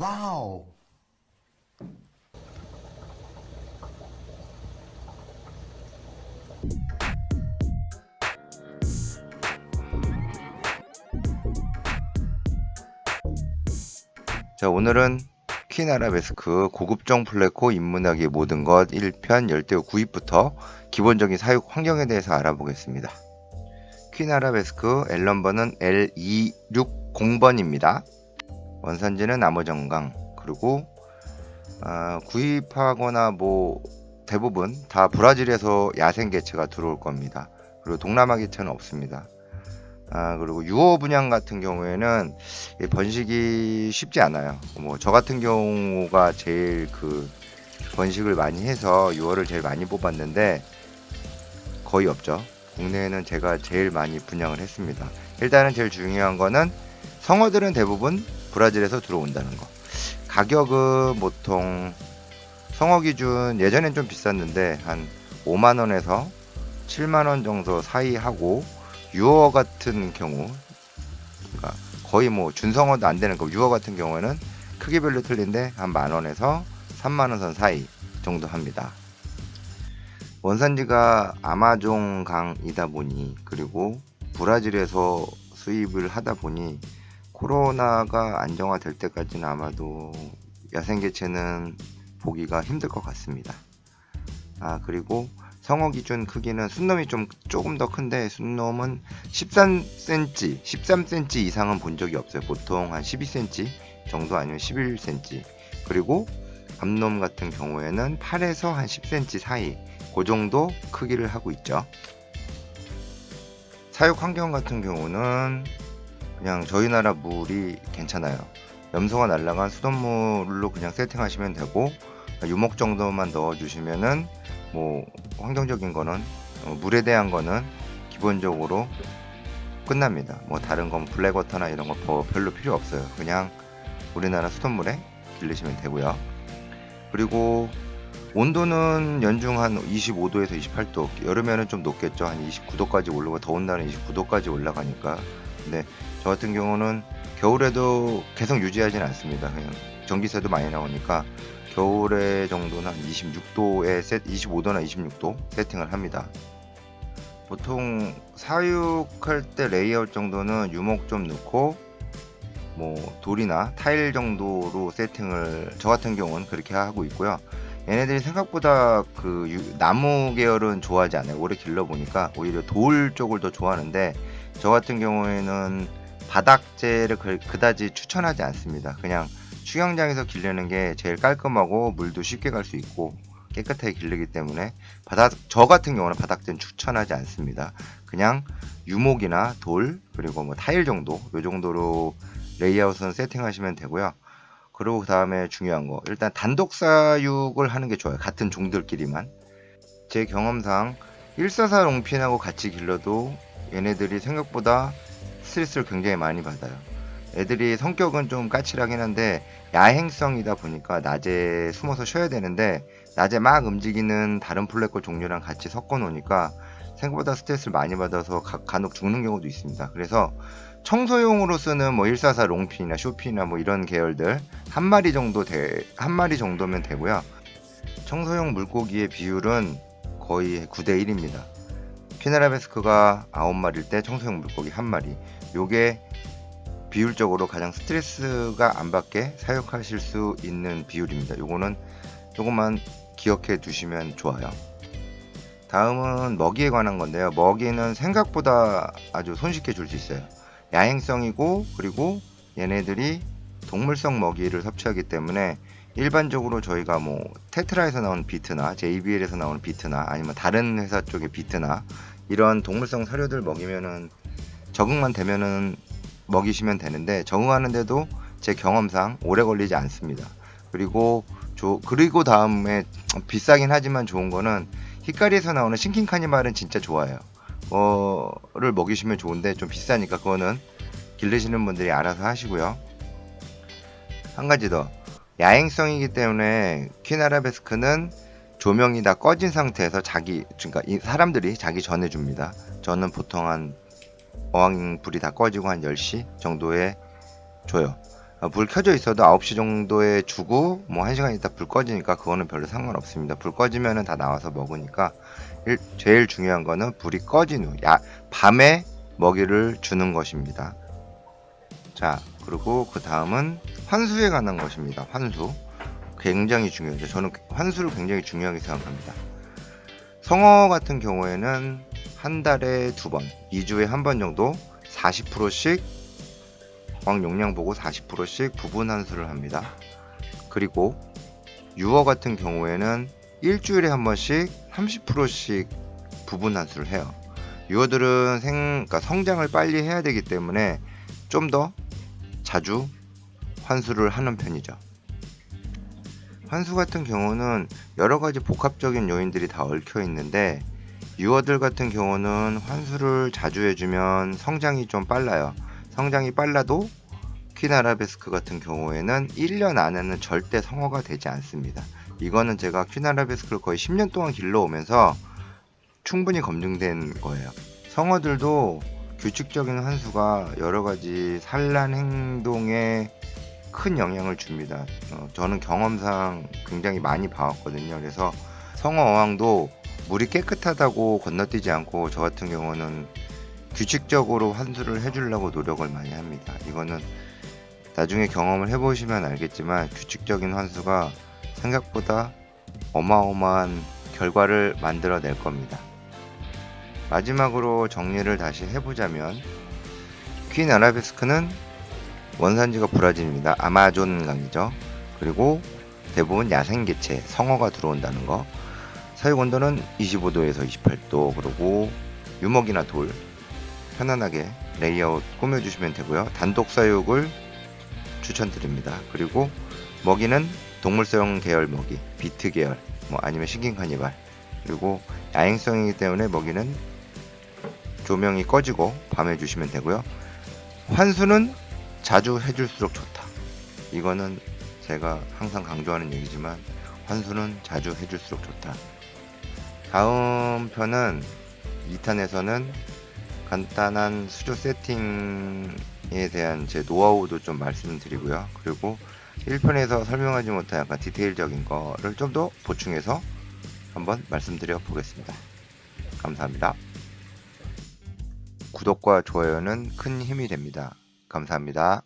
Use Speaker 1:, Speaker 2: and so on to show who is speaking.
Speaker 1: 와우.
Speaker 2: 자, 오늘은 퀸 아라베스크 고급정 플레코 입문하기 모든 것 1편 열대어 구입부터 기본적인 사육 환경에 대해서 알아보겠습니다. 퀸 아라베스크 L 넘버는 L260번입니다. 원산지는 암호정강. 그리고 구입하거나 대부분 다 브라질에서 야생 개체가 들어올 겁니다. 그리고 동남아 개체는 없습니다. 그리고 유어 분양 같은 경우에는 번식이 쉽지 않아요. 저 같은 경우가 제일 번식을 많이 해서 유어를 제일 많이 뽑았는데 거의 없죠. 국내에는 제가 제일 많이 분양을 했습니다. 일단은 제일 중요한 거는 성어들은 대부분 브라질에서 들어온다는 거. 가격은 보통 성어 기준 예전엔 좀 비쌌는데 한 5만원에서 7만원 정도 사이 하고, 유어 같은 경우, 그러니까 거의 준성어도 안 되는 거, 유어 같은 경우에는 크기별로 틀린데 한 만원에서 3만원 선 사이 정도 합니다. 원산지가 아마존강이다 보니, 그리고 브라질에서 수입을 하다 보니 코로나가 안정화될 때까지는 아마도 야생개체는 보기가 힘들 것 같습니다. 그리고 성어 기준 크기는 순놈이 조금 더 큰데, 순놈은 13cm 이상은 본 적이 없어요. 보통 한 12cm 정도 아니면 11cm. 그리고 암놈 같은 경우에는 8에서 한 10cm 사이, 그 정도 크기를 하고 있죠. 사육 환경 같은 경우는 그냥 저희 나라 물이 괜찮아요. 염소가 날라간 수돗물로 그냥 세팅하시면 되고, 유목 정도만 넣어주시면은 환경적인 거는 물에 대한 거는 기본적으로 끝납니다. 다른 건 블랙워터나 이런 거 별로 필요 없어요. 그냥 우리나라 수돗물에 기르시면 되고요. 그리고 온도는 연중 한 25도에서 28도, 여름에는 좀 높겠죠. 한 29도까지 오르고, 더운 날은 29도까지 올라가니까. 근데 저 같은 경우는 겨울에도 계속 유지하진 않습니다. 그냥 전기세도 많이 나오니까 겨울에 정도는 한 26도에 25도나 26도 세팅을 합니다. 보통 사육할 때 레이아웃 정도는 유목 좀 넣고 돌이나 타일 정도로 세팅을, 저 같은 경우는 그렇게 하고 있고요. 얘네들이 생각보다 나무 계열은 좋아하지 않아요. 오래 길러보니까 오히려 돌 쪽을 더 좋아하는데, 저 같은 경우에는 바닥재를 그다지 추천하지 않습니다. 그냥 축양장에서 기르는 게 제일 깔끔하고 물도 쉽게 갈 수 있고 깨끗하게 기르기 때문에 저 같은 경우는 바닥재는 추천하지 않습니다. 그냥 유목이나 돌, 그리고 타일 정도, 요 정도로 레이아웃은 세팅하시면 되고요. 그리고 그 다음에 중요한 거, 일단 단독 사육을 하는 게 좋아요. 같은 종들끼리만. 제 경험상 144 롱핀하고 같이 길러도 얘네들이 생각보다 스트레스를 굉장히 많이 받아요. 애들이 성격은 좀 까칠하긴 한데 야행성이다 보니까 낮에 숨어서 쉬어야 되는데, 낮에 막 움직이는 다른 플래코 종류랑 같이 섞어 놓으니까 생각보다 스트레스를 많이 받아서 간혹 죽는 경우도 있습니다. 그래서 청소용으로 쓰는 144 롱핀이나 쇼핀이나 이런 계열들 한 마리 정도면 되고요. 청소용 물고기의 비율은 거의 9대 1입니다. 퀸아라베스크가 9마리일 때 청소용 물고기 1마리. 요게 비율적으로 가장 스트레스가 안 받게 사육하실 수 있는 비율입니다. 요거는 조금만 기억해 두시면 좋아요. 다음은 먹이에 관한 건데요. 먹이는 생각보다 아주 손쉽게 줄 수 있어요. 야행성이고, 그리고 얘네들이 동물성 먹이를 섭취하기 때문에 일반적으로 저희가 테트라에서 나오는 비트나 JBL에서 나오는 비트나 아니면 다른 회사 쪽의 비트나 이런 동물성 사료들 먹이면은 적응만 되면은 먹이시면 되는데, 적응하는데도 제 경험상 오래 걸리지 않습니다. 그리고 다음에 비싸긴 하지만 좋은 거는 히카리에서 나오는 싱킹 카니발은 진짜 좋아요. 를 먹이시면 좋은데 좀 비싸니까 그거는 기르시는 분들이 알아서 하시고요. 한 가지 더, 야행성이기 때문에 퀸아라베스크는 조명이 다 꺼진 상태에서 그러니까 사람들이 자기 전에 줍니다. 저는 보통 어항불이 다 꺼지고 한 10시 정도에 줘요. 불 켜져 있어도 9시 정도에 주고 뭐 1시간 있다 불 꺼지니까 그거는 별로 상관없습니다. 불 꺼지면은 다 나와서 먹으니까 제일 중요한 거는 불이 꺼진 후 밤에 먹이를 주는 것입니다. 자, 그리고 그 다음은 환수에 관한 것입니다. 환수 굉장히 중요하죠. 저는 환수를 굉장히 중요하게 생각합니다. 성어 같은 경우에는 한 달에 2번, 2주에 한 번 정도 40%씩 어항 용량 보고 40%씩 부분 환수를 합니다. 그리고 유어 같은 경우에는 일주일에 한 번씩 30%씩 부분 환수를 해요. 유어들은 그러니까 성장을 빨리 해야 되기 때문에 좀 더 자주 환수를 하는 편이죠. 환수 같은 경우는 여러 가지 복합적인 요인들이 다 얽혀 있는데 유어들 같은 경우는 환수를 자주 해주면 성장이 좀 빨라요. 성장이 빨라도 퀸 아라베스크 같은 경우에는 1년 안에는 절대 성어가 되지 않습니다. 이거는 제가 퀸 아라베스크를 거의 10년 동안 길러오면서 충분히 검증된 거예요. 성어들도 규칙적인 환수가 여러가지 산란 행동에 큰 영향을 줍니다. 저는 경험상 굉장히 많이 봐왔거든요. 그래서 성어 어항도 물이 깨끗하다고 건너뛰지 않고 저 같은 경우는 규칙적으로 환수를 해주려고 노력을 많이 합니다. 이거는 나중에 경험을 해보시면 알겠지만 규칙적인 환수가 생각보다 어마어마한 결과를 만들어낼 겁니다. 마지막으로 정리를 다시 해보자면 퀸 아라베스크는 원산지가 브라질입니다. 아마존 강이죠. 그리고 대부분 야생개체, 성어가 들어온다는 거. 사육 온도는 25도에서 28도. 그리고 유먹이나 돌 편안하게 레이아웃 꾸며주시면 되고요. 단독 사육을 추천드립니다. 그리고 먹이는 동물성 계열 먹이, 비트 계열, 뭐 아니면 신긴 카니발. 그리고 야행성이기 때문에 먹이는 조명이 꺼지고 밤에 주시면 되고요. 환수는 자주 해줄수록 좋다. 이거는 제가 항상 강조하는 얘기지만 환수는 자주 해줄수록 좋다. 다음 편은 2탄에서는 간단한 수조 세팅에 대한 제 노하우도 좀 말씀드리고요. 그리고 1편에서 설명하지 못한 약간 디테일적인 거를 좀 더 보충해서 한번 말씀드려 보겠습니다. 감사합니다. 구독과 좋아요는 큰 힘이 됩니다. 감사합니다.